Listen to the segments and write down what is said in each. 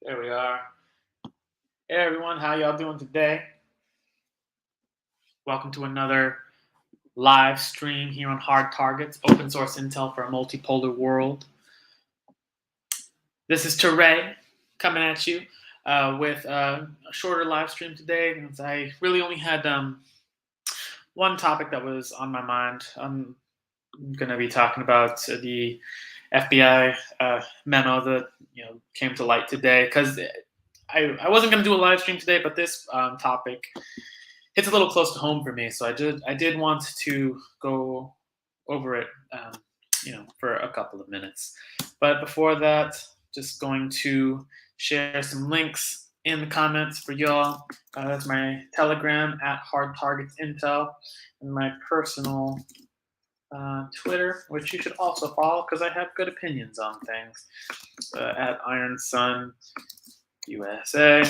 There we are. Hey everyone, how y'all doing today? Welcome to another live stream here on Hard Targets, open source intel for a multipolar world. This is Teray coming at you with a shorter live stream today, because I really only had one topic that was on my mind. I'm going to be talking about the FBI memo that came to light today, because I wasn't going to do a live stream today, but this topic hits a little close to home for me, so I did want to go over it, for a couple of minutes. But before that, just going to share some links in the comments for y'all. That's my Telegram at Hard Targets Intel, and my personal Twitter, which you should also follow because I have good opinions on things, at Iron Sun USA.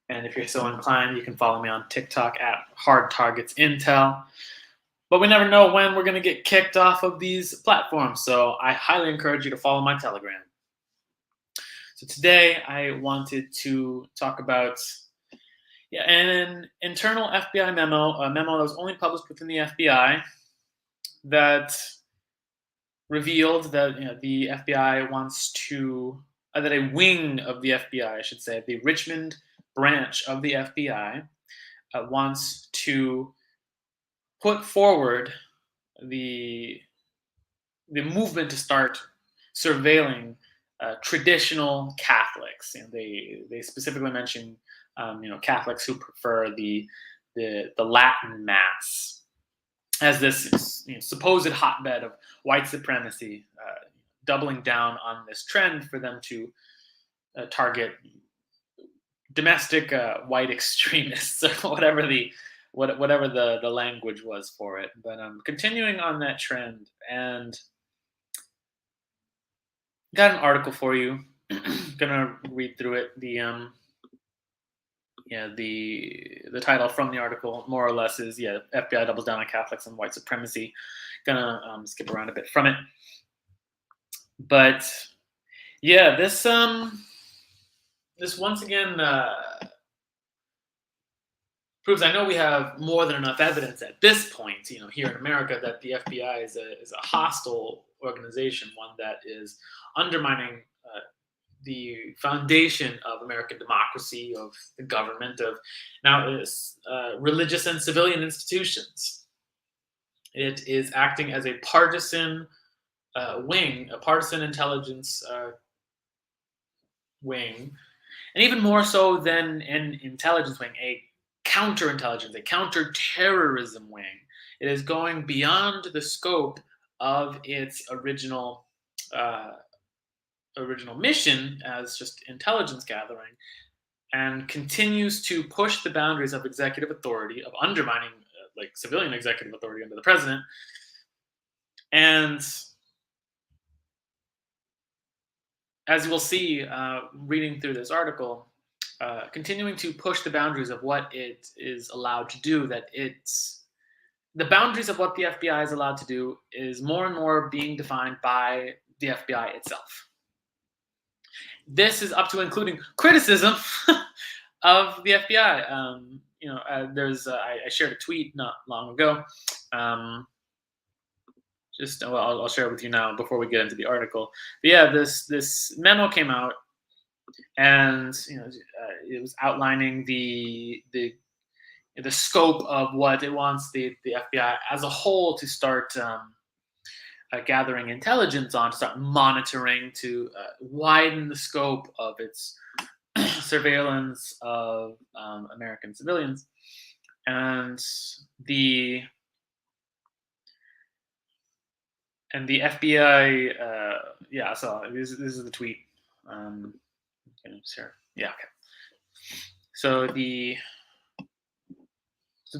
And if you're so inclined, you can follow me on TikTok at Hard Targets Intel. But we never know when we're going to get kicked off of these platforms, so I highly encourage you to follow my Telegram. So today I wanted to talk about an internal FBI memo, a memo that was only published within the FBI, that revealed that the FBI wants to, that a wing of the FBI, I should say, the Richmond branch of the FBI, wants to put forward the movement to start surveilling traditional Catholics, and they specifically mention Catholics who prefer the Latin Mass as this supposed hotbed of white supremacy, doubling down on this trend for them to target domestic white extremists, or whatever the language was for it. But continuing on that trend, and got an article for you. Gonna read through it. The title from the article more or less is FBI doubles down on Catholics and white supremacy. Gonna skip around a bit from it, but this once again proves, I know we have more than enough evidence at this point, here in America, that the FBI is a hostile organization, one that is undermining the foundation of American democracy, of the government, of now religious and civilian institutions. It is acting as a partisan wing, a partisan intelligence wing, and even more so than an intelligence wing, a counterintelligence, a counterterrorism wing. It is going beyond the scope of its original mission as just intelligence gathering, and continues to push the boundaries of executive authority, of undermining civilian executive authority under the president, and as you will see reading through this article, continuing to push the boundaries of what it is allowed to do, the boundaries of what the FBI is allowed to do is more and more being defined by the FBI itself. This is up to including criticism of the FBI. I shared a tweet not long ago. I'll share it with you now before we get into the article. But this memo came out, and it was outlining the scope of what it wants the FBI as a whole to start gathering intelligence on, to start monitoring, to widen the scope of its surveillance of American civilians. And the FBI, so this is the tweet. Sure. Yeah, okay. So the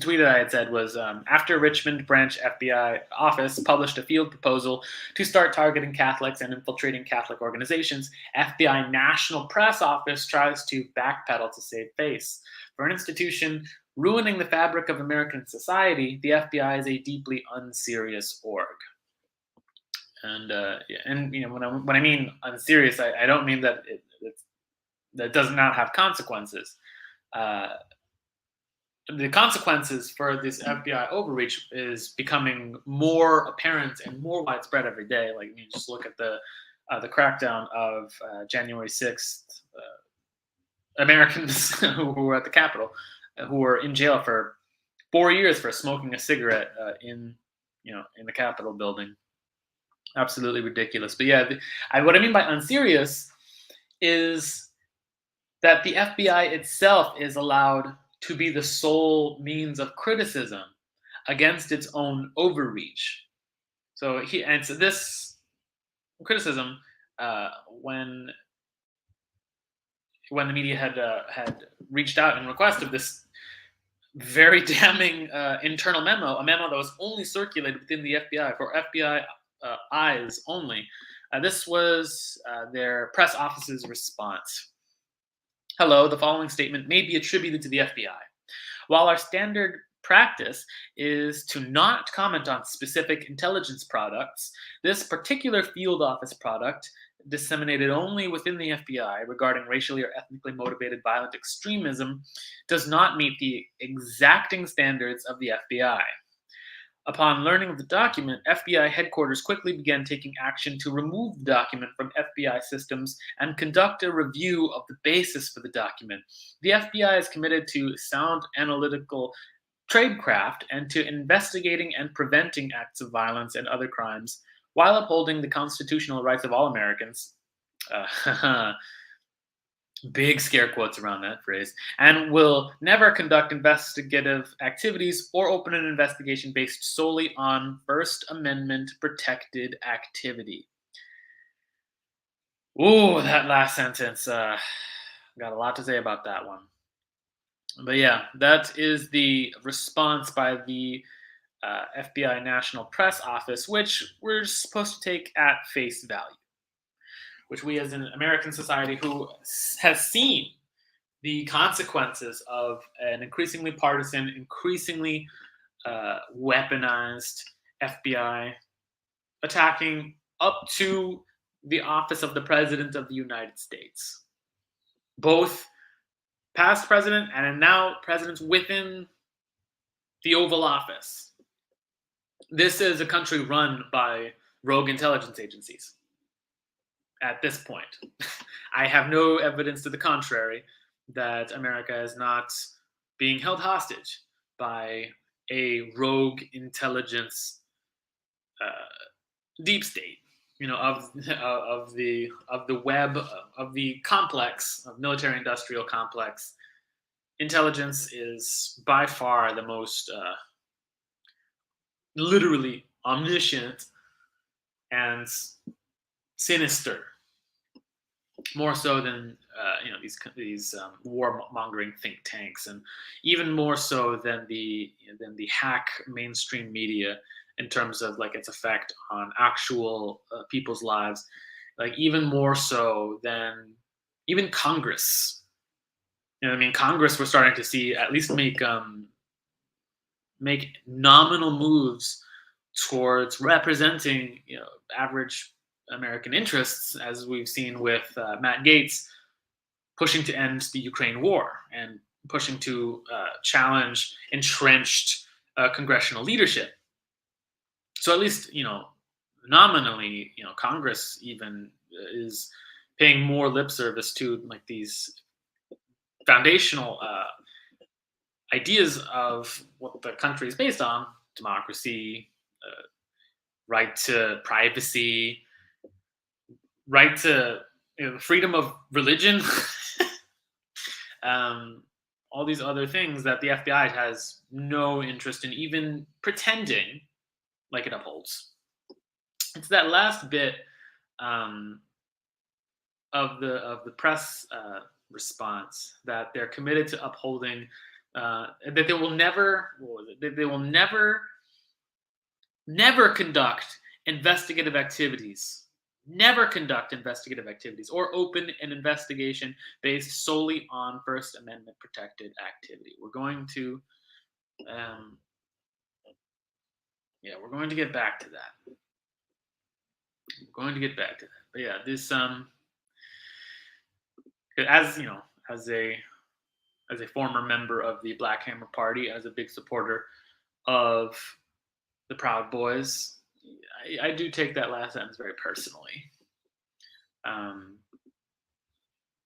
tweet that I had said was, after Richmond Branch FBI office published a field proposal to start targeting Catholics and infiltrating Catholic organizations, FBI National Press Office tries to backpedal to save face. For an institution ruining the fabric of American society, the FBI is a deeply unserious org. And yeah, and when I mean unserious, I don't mean that that does not have consequences. Uh, the consequences for this FBI overreach is becoming more apparent and more widespread every day. Like you just look at the crackdown of January 6th. Americans who were at the Capitol, who were in jail for 4 years for smoking a cigarette in the Capitol building. Absolutely ridiculous. But yeah, what I mean by unserious is that the FBI itself is allowed to be the sole means of criticism against its own overreach. So this criticism, when the media had reached out in request of this very damning internal memo, a memo that was only circulated within the FBI for FBI eyes only. This was their press office's response. Hello, the following statement may be attributed to the FBI. While our standard practice is to not comment on specific intelligence products, this particular field office product, disseminated only within the FBI regarding racially or ethnically motivated violent extremism, does not meet the exacting standards of the FBI. Upon learning of the document, FBI headquarters quickly began taking action to remove the document from FBI systems and conduct a review of the basis for the document. The FBI is committed to sound analytical tradecraft and to investigating and preventing acts of violence and other crimes while upholding the constitutional rights of all Americans. Big scare quotes around that phrase, and will never conduct investigative activities or open an investigation based solely on First Amendment protected activity. Ooh, that last sentence. Got a lot to say about that one. But yeah, that is the response by the FBI National Press Office, which we're supposed to take at face value, which we as an American society who has seen the consequences of an increasingly partisan, increasingly weaponized FBI attacking up to the office of the President of the United States. Both past president and now presidents within the Oval Office. This is a country run by rogue intelligence agencies at this point. I have no evidence to the contrary that America is not being held hostage by a rogue intelligence deep state, of the web of the complex of military industrial complex. Intelligence is by far the most literally omniscient and sinister, more so than these warmongering think tanks, and even more so than the hack mainstream media in terms of like its effect on actual people's lives, like even more so than even Congress. Congress, we're starting to see at least make nominal moves towards representing average American interests, as we've seen with Matt Gaetz pushing to end the Ukraine war and pushing to challenge entrenched congressional leadership. So at least nominally, Congress even is paying more lip service to like these foundational ideas of what the country is based on: democracy, right to privacy, right to freedom of religion, all these other things that the FBI has no interest in even pretending like it upholds. It's that last bit of the press response that they're committed to upholding. That they will never, never conduct investigative activities. Never conduct investigative activities or open an investigation based solely on First Amendment protected activity. We're going to, we're going to get back to that. I'm going to get back to that. But yeah, this as you know, as a former member of the Black Hammer Party, as a big supporter of the Proud Boys, I do take that last sentence very personally. Um,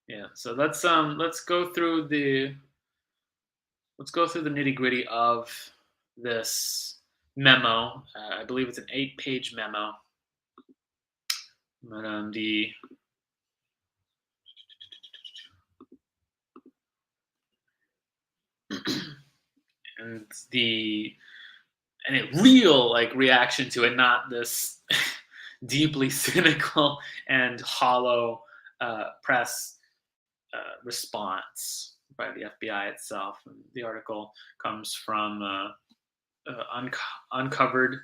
yeah, so let's go through the nitty gritty of this memo. I believe it's an 8-page memo. But and a real like reaction to it, not this deeply cynical and hollow press response by the FBI itself. And the article comes from Uncovered,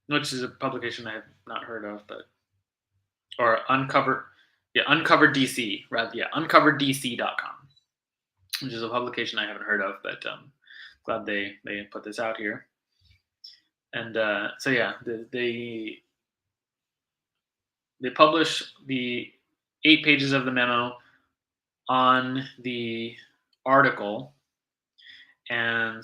which is a publication I have not heard of, or Uncovered DC, rather, UncoveredDC.com, which is a publication I haven't heard of, but glad they put this out here. And so yeah, they publish the 8 pages of the memo on the article, and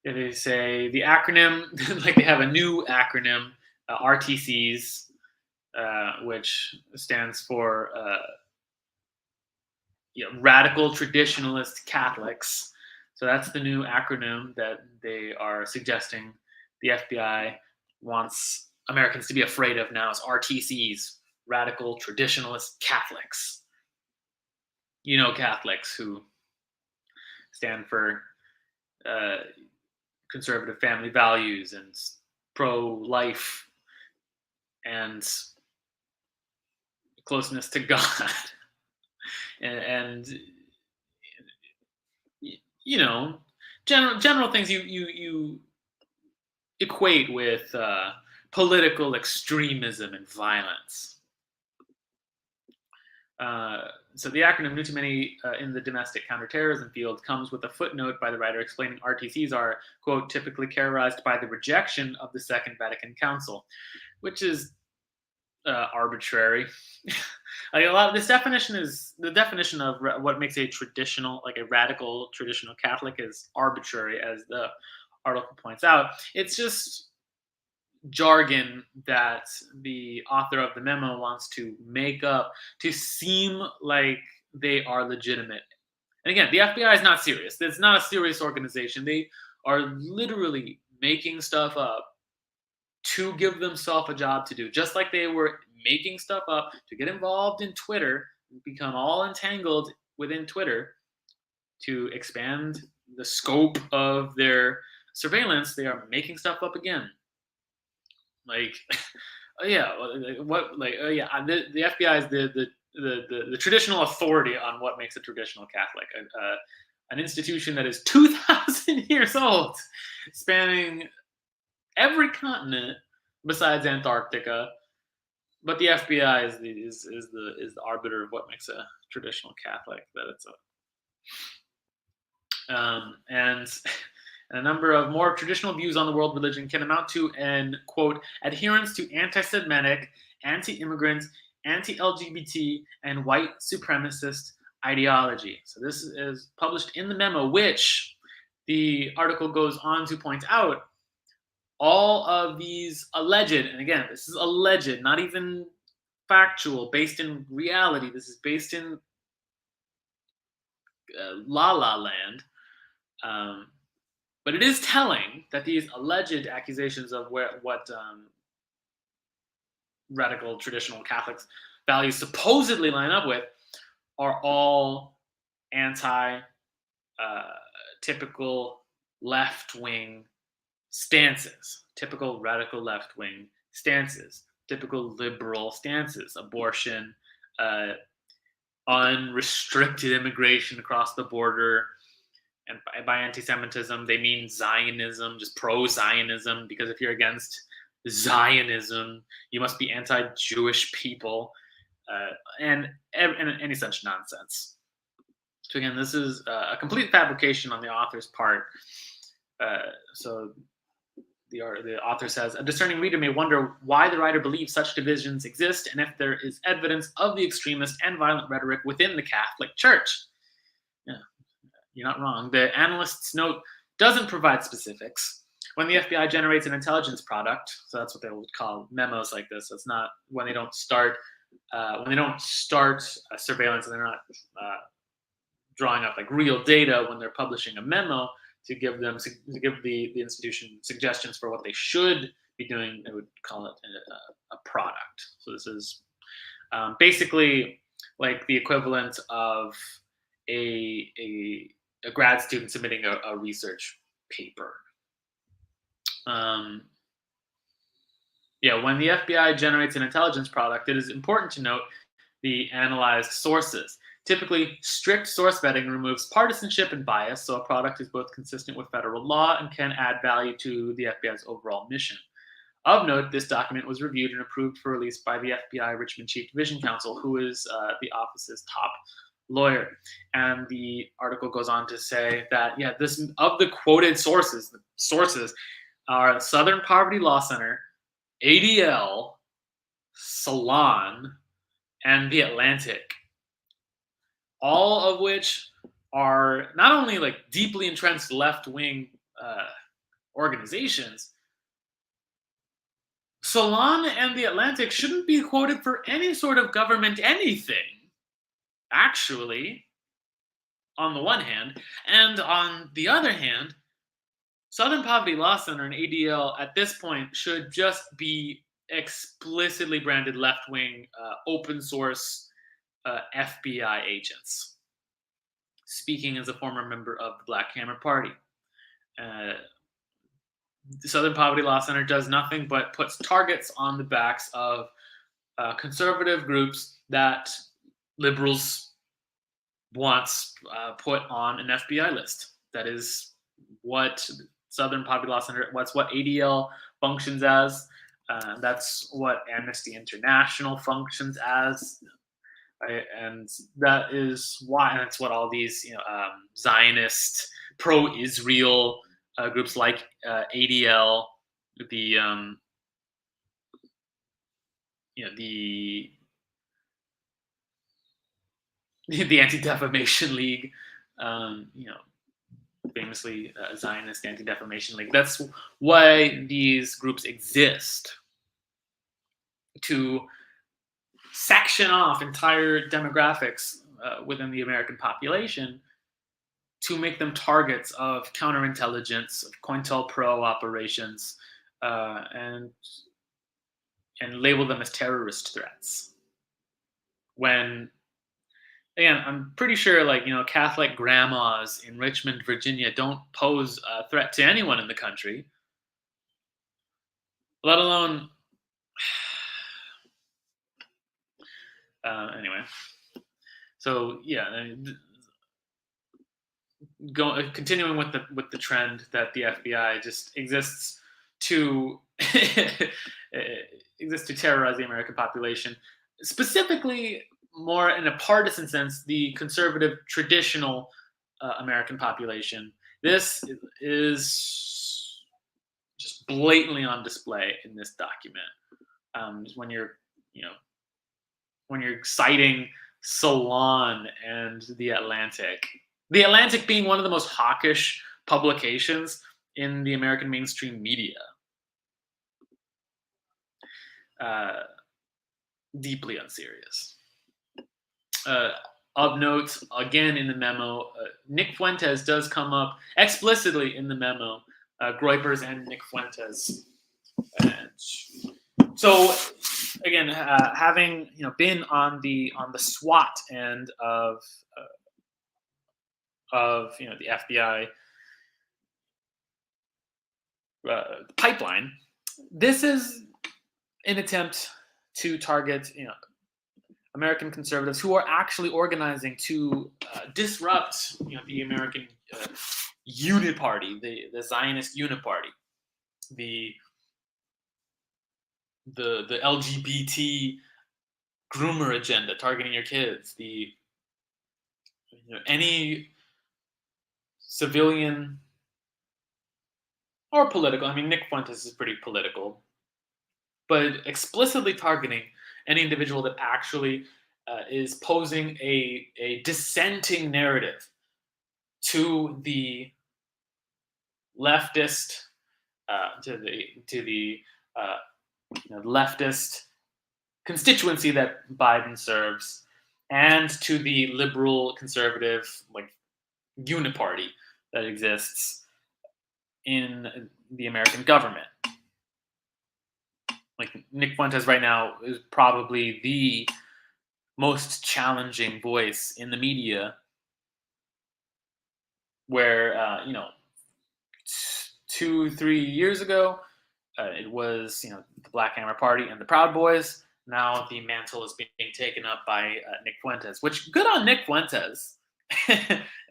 they say the acronym, like they have a new acronym, RTCs, which stands for Radical Traditionalist Catholics. So that's the new acronym that they are suggesting the FBI wants Americans to be afraid of now, is RTCs, Radical Traditionalist Catholics. You know, Catholics who stand for conservative family values and pro-life and closeness to God. and you know, general things you equate with political extremism and violence. So the acronym New Too Many in the Domestic Counterterrorism Field comes with a footnote by the writer explaining RTCs are, quote, typically characterized by the rejection of the Second Vatican Council, which is arbitrary. Like a lot of this definition is the definition of what makes a traditional, like a radical traditional Catholic, is arbitrary, as the article points out. It's just jargon that the author of the memo wants to make up to seem like they are legitimate. And again, the FBI is not serious. It's not a serious organization. They are literally making stuff up to give themselves a job to do, just like they were making stuff up to get involved in Twitter, become all entangled within Twitter to expand the scope of their surveillance. They are making stuff up again. Like, yeah, what? Like, yeah, the FBI is the traditional authority on what makes a traditional Catholic, an institution that is 2,000 years old, spanning every continent besides Antarctica. But the FBI is the arbiter of what makes a traditional Catholic. That it's and a number of more traditional views on the world religion can amount to an, quote, adherence to anti-Semitic, anti-immigrant, anti-LGBT, and white supremacist ideology. So this is published in the memo, which the article goes on to point out all of these alleged, and again, this is alleged, not even factual, based in reality. This is based in La La Land. But it is telling that these alleged accusations of what radical traditional Catholics values supposedly line up with are all typical left-wing stances, typical radical left-wing stances, typical liberal stances, abortion, unrestricted immigration across the border. And by anti-Semitism, they mean Zionism, just pro-Zionism, because if you're against Zionism, you must be anti-Jewish people, and any such nonsense. So again, this is a complete fabrication on the author's part. So the author says, a discerning reader may wonder why the writer believes such divisions exist and if there is evidence of the extremist and violent rhetoric within the Catholic Church. Yeah, you're not wrong. The analyst's note doesn't provide specifics. When the FBI generates an intelligence product, so that's what they would call memos like this. So it's not when they don't start surveillance, and they're not drawing up like real data when they're publishing a memo to give the institution suggestions for what they should be doing. They would call it a product. So this is basically like the equivalent of a grad student submitting a research paper. When the FBI generates an intelligence product, it is important to note the analyzed sources. Typically, strict source vetting removes partisanship and bias, so a product is both consistent with federal law and can add value to the FBI's overall mission. Of note, this document was reviewed and approved for release by the FBI Richmond Chief Division Counsel, who is the office's top lawyer. And the article goes on to say that, this of the quoted sources, the sources are Southern Poverty Law Center, ADL, Salon, and The Atlantic, all of which are not only like deeply entrenched left-wing organizations. Salon and The Atlantic shouldn't be quoted for any sort of government anything, actually, on the one hand. And on the other hand, Southern Poverty Law Center and ADL at this point should just be explicitly branded left-wing, open source FBI agents. Speaking as a former member of the Black Hammer Party. The Southern Poverty Law Center does nothing but puts targets on the backs of conservative groups that liberals wants put on an FBI list. That is what Southern Poverty Law Center, what's what ADL functions as. That's what Amnesty International functions as. Right? And that is why, and that's what all these Zionist, pro-Israel groups like ADL, the Anti-Defamation League, famously Zionist Anti-Defamation League. That's why these groups exist, to section off entire demographics within the American population to make them targets of counterintelligence, of COINTELPRO operations, and label them as terrorist threats. When, again, I'm pretty sure Catholic grandmas in Richmond, Virginia don't pose a threat to anyone in the country, let alone anyway. So continuing with the trend that the FBI just exists to terrorize the American population, specifically more in a partisan sense, the conservative traditional American population. This is just blatantly on display in this document. When you're citing Salon and The Atlantic. The Atlantic being one of the most hawkish publications in the American mainstream media. Deeply unserious. Of note, again in the memo, Nick Fuentes does come up explicitly in the memo, Groypers and Nick Fuentes. And so, again, having been on the SWAT end of the FBI pipeline, this is an attempt to target American conservatives who are actually organizing to disrupt the American Uniparty, the Zionist Uniparty, the LGBT groomer agenda, targeting your kids, any civilian or political. I mean, Nick Fuentes is pretty political, but explicitly targeting any individual that actually is posing a dissenting narrative to the leftist, to the uh, leftist constituency that Biden serves, and to the liberal conservative like uniparty that exists in the American government. Like Nick Fuentes right now is probably the most challenging voice in the media, where 2 3 years ago it was the Black Hammer Party and the Proud Boys. Now the mantle is being taken up by Nick Fuentes, which good on Nick Fuentes,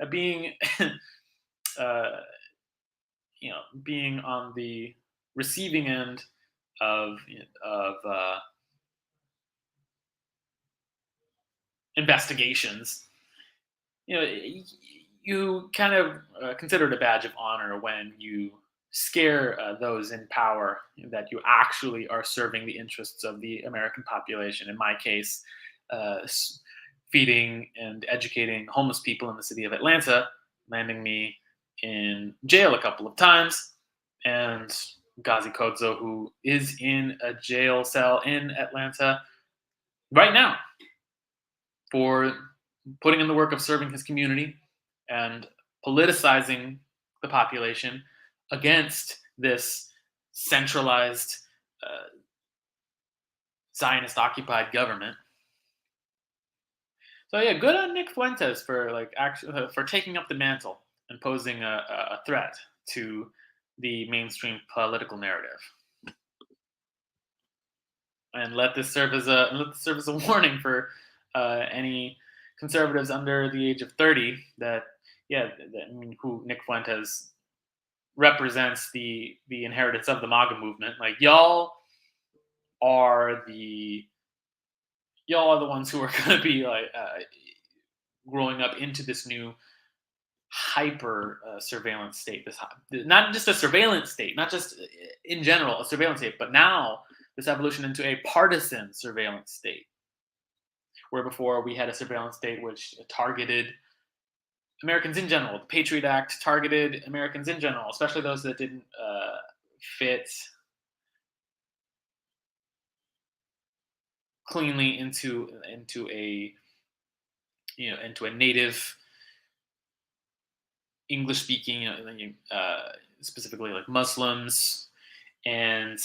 being uh, being on the receiving end of investigations. You kind of consider it a badge of honor when you scare those in power that you actually are serving the interests of the American population. In my case, uh, feeding and educating homeless people in the city of Atlanta, landing me in jail a couple of times, and Ghazi Kodzo, who is in a jail cell in Atlanta right now for putting in the work of serving his community and politicizing the population against this centralized uh, Zionist occupied government. So yeah, good on Nick Fuentes for for taking up the mantle and posing a threat to the mainstream political narrative. And let this serve as a warning for any conservatives under the age of 30 that I mean, who Nick Fuentes represents the inheritance of the MAGA movement. Like are the y'all are the ones who are going to be growing up into this new hyper surveillance state. This not just a surveillance state, not just in general a surveillance state, but now this evolution into a partisan surveillance state, where before we had a surveillance state which targeted Americans in general. The Patriot Act targeted Americans in general, especially those that didn't fit cleanly into a native English speaking, specifically like Muslims and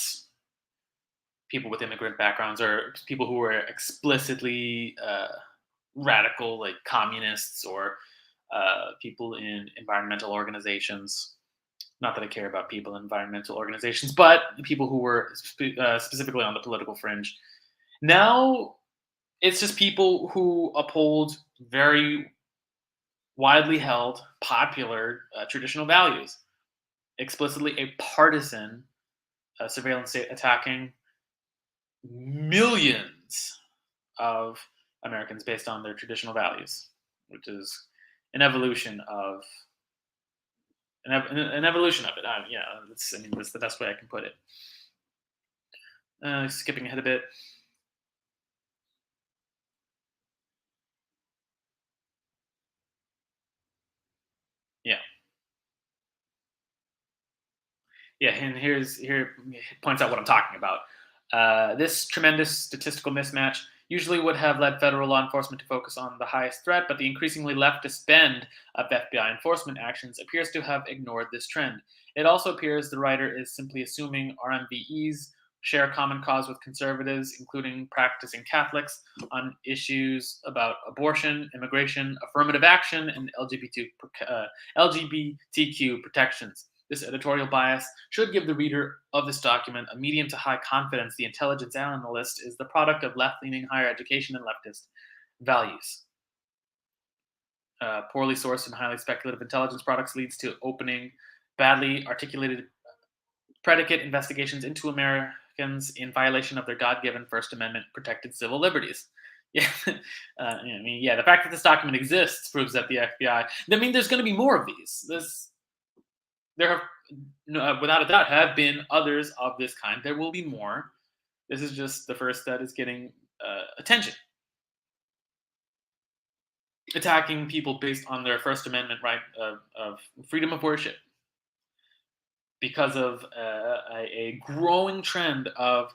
people with immigrant backgrounds, or people who were explicitly radical, like communists, or people in environmental organizations. Not that I care about people in environmental organizations, but people who were specifically on the political fringe. Now it's just people who uphold very widely held, popular traditional values, explicitly a partisan surveillance state attacking millions of Americans based on their traditional values, which is an evolution of an evolution of it. I mean, that's the best way I can put it. Skipping ahead a bit. Yeah, yeah, and here points out what I'm talking about. This tremendous statistical mismatch usually would have led federal law enforcement to focus on the highest threat, but the increasingly leftist bend of FBI enforcement actions appears to have ignored this trend. It also appears the writer is simply assuming RMVEs share common cause with conservatives, including practicing Catholics, on issues about abortion, immigration, affirmative action, and LGBTQ protections. This editorial bias should give the reader of this document a medium to high confidence the intelligence analyst is the product of left leaning higher education and leftist values. Poorly sourced and highly speculative intelligence products leads to opening badly articulated predicate investigations into Americans in violation of their God given First Amendment protected civil liberties. Yeah, the fact that this document exists proves that the FBI. I mean, there's going to be more of these. There have no, without a doubt, have been others of this kind. There will be more. This is just the first that is getting attention. Attacking people based on their First Amendment right of freedom of worship because of a growing trend of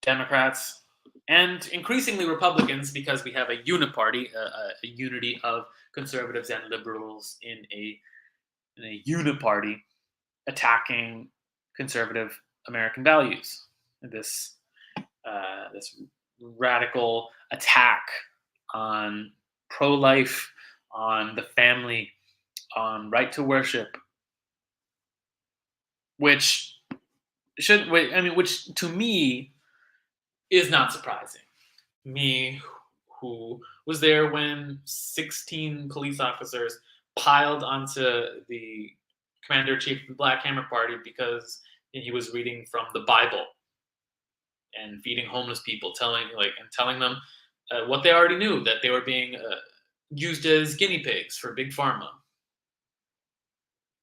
Democrats and increasingly Republicans, because we have a uniparty, a unity of conservatives and liberals in a uniparty attacking conservative American values. This radical attack on pro-life, on the family, on right to worship, which which to me is not surprising. Me, who was there when 16 police officers piled onto the commander in chief of the Black Hammer Party because he was reading from the Bible and feeding homeless people, telling them what they already knew, that they were being used as guinea pigs for big pharma.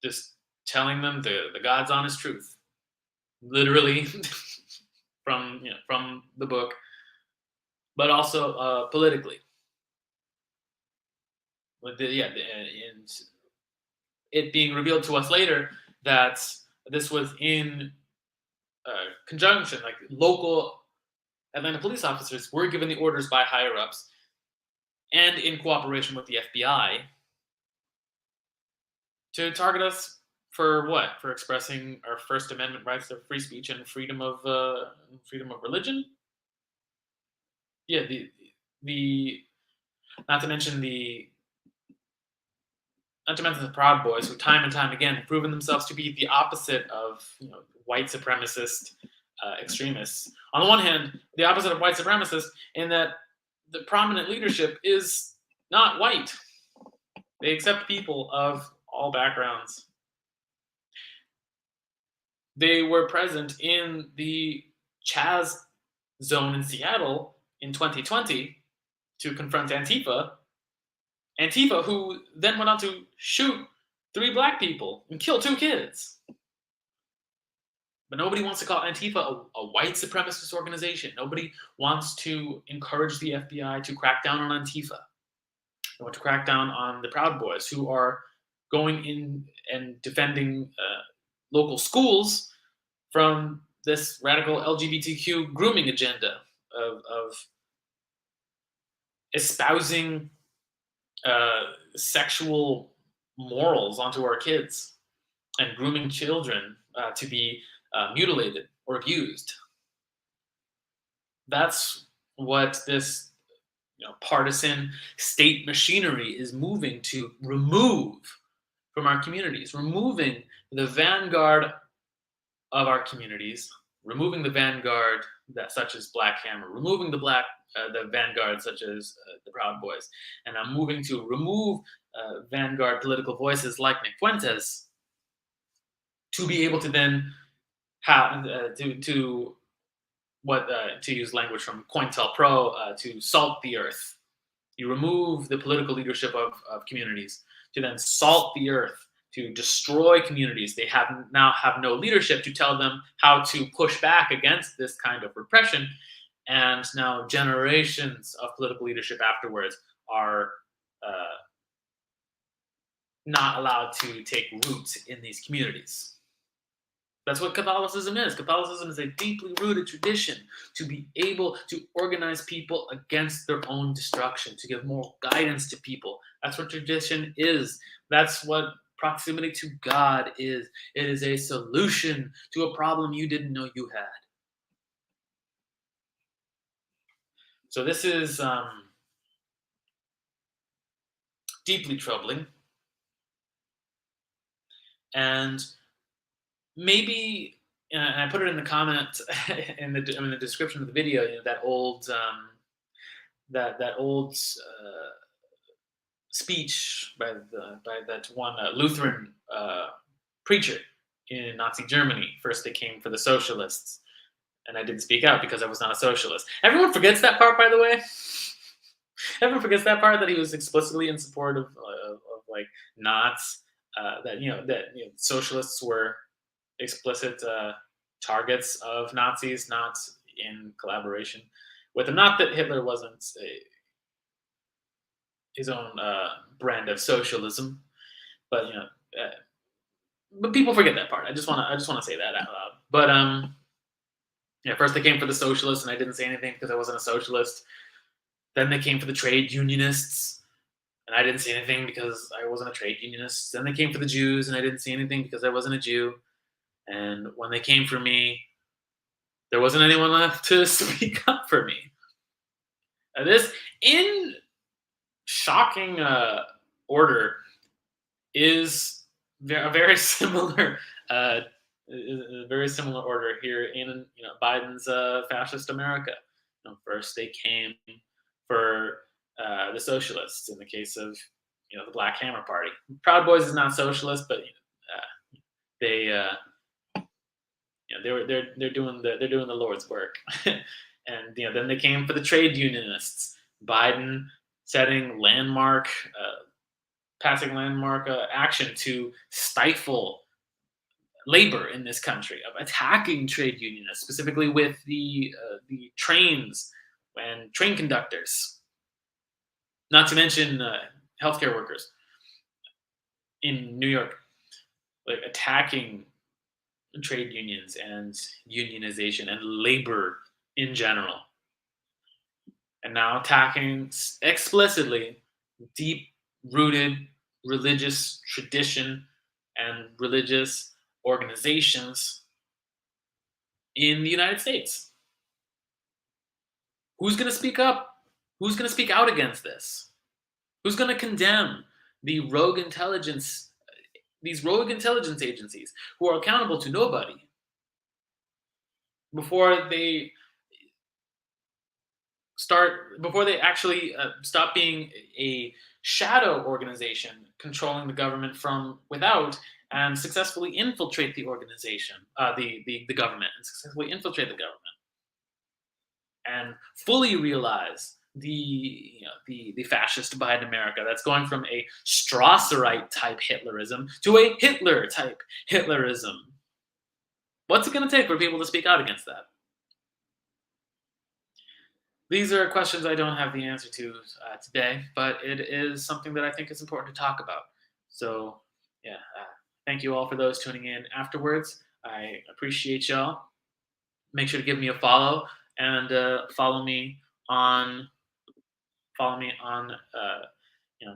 Just telling them the God's honest truth, literally from the book, but also politically. And it being revealed to us later that this was in conjunction, like local Atlanta police officers were given the orders by higher ups and in cooperation with the FBI to target us for what? For expressing our First Amendment rights of free speech and freedom of religion. Yeah, the not to mention the Proud Boys, who time and time again have proven themselves to be the opposite of white supremacist extremists. On the one hand, the opposite of white supremacists in that the prominent leadership is not white. They accept people of all backgrounds. They were present in the Chaz zone in Seattle in 2020 to confront Antifa. Antifa, who then went on to shoot 3 black people and kill 2 kids. But nobody wants to call Antifa a white supremacist organization. Nobody wants to encourage the FBI to crack down on Antifa. They want to crack down on the Proud Boys, who are going in and defending local schools from this radical LGBTQ grooming agenda of espousing sexual morals onto our kids and grooming children to be mutilated or abused. That's what this partisan state machinery is moving to remove from our communities, removing the vanguard of our communities, removing the vanguard such as Black Hammer, removing the vanguard such as the Proud Boys, and I'm moving to remove vanguard political voices like Nick Fuentes to be able to then have to use language from COINTELPRO, to salt the earth. You remove the political leadership of communities to then salt the earth, to destroy communities. They now have no leadership to tell them how to push back against this kind of repression. And now generations of political leadership afterwards are not allowed to take root in these communities. That's what Catholicism is. Catholicism is a deeply rooted tradition to be able to organize people against their own destruction, to give moral guidance to people. That's what tradition is. That's what proximity to God is. It is a solution to a problem you didn't know you had. So this is deeply troubling. And maybe, and I put it in the comment in the description of the video, that old speech by that one Lutheran preacher in Nazi Germany. First they came for the socialists, and I didn't speak out because I was not a socialist. Everyone forgets that part, by the way. Everyone forgets that part, that he was explicitly in support of like Nazis that socialists were explicit targets of Nazis, not in collaboration with them. Not that Hitler wasn't his own brand of socialism, but but people forget that part. I just wanna say that out loud. But yeah, first they came for the socialists, and I didn't say anything because I wasn't a socialist. Then they came for the trade unionists, and I didn't say anything because I wasn't a trade unionist. Then they came for the Jews, and I didn't say anything because I wasn't a Jew. And when they came for me, there wasn't anyone left to speak up for me. This, in shocking order, is a very similar, uh, a very similar order here in Biden's fascist America. First they came for the socialists in the case of the Black Hammer Party. Proud Boys is not socialist, but they they're doing the Lord's work, and then they came for the trade unionists. Biden setting landmark, passing landmark action to stifle labor in this country, of attacking trade unionists, specifically with the trains and train conductors, not to mention healthcare workers in New York, like attacking trade unions and unionization and labor in general, and now attacking explicitly deep rooted religious tradition and religious organizations in the United States. Who's going to speak up? Who's going to speak out against this? Who's going to condemn the these rogue intelligence agencies who are accountable to nobody before they actually stop being a shadow organization controlling the government from without, and successfully infiltrate the organization, the government, and successfully infiltrate the government, and fully realize the fascist Biden America that's going from a Strasserite type Hitlerism to a Hitler type Hitlerism. What's it going to take for people to speak out against that? These are questions I don't have the answer to today, but it is something that I think is important to talk about. So, yeah, thank you all for those tuning in afterwards. I appreciate y'all. Make sure to give me a follow, and follow me on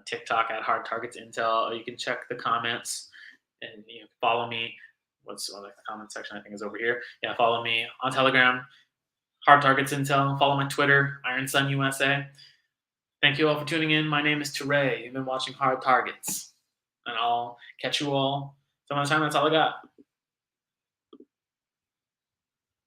TikTok at Hard Targets Intel. Or you can check the comments and follow me. What's the comment section? I think is over here. Yeah, follow me on Telegram. Hard Targets Intel. Follow my Twitter, Iron Sun USA. Thank you all for tuning in. My name is Teray. You've been watching Hard Targets, and I'll catch you all some other time. That's all I got.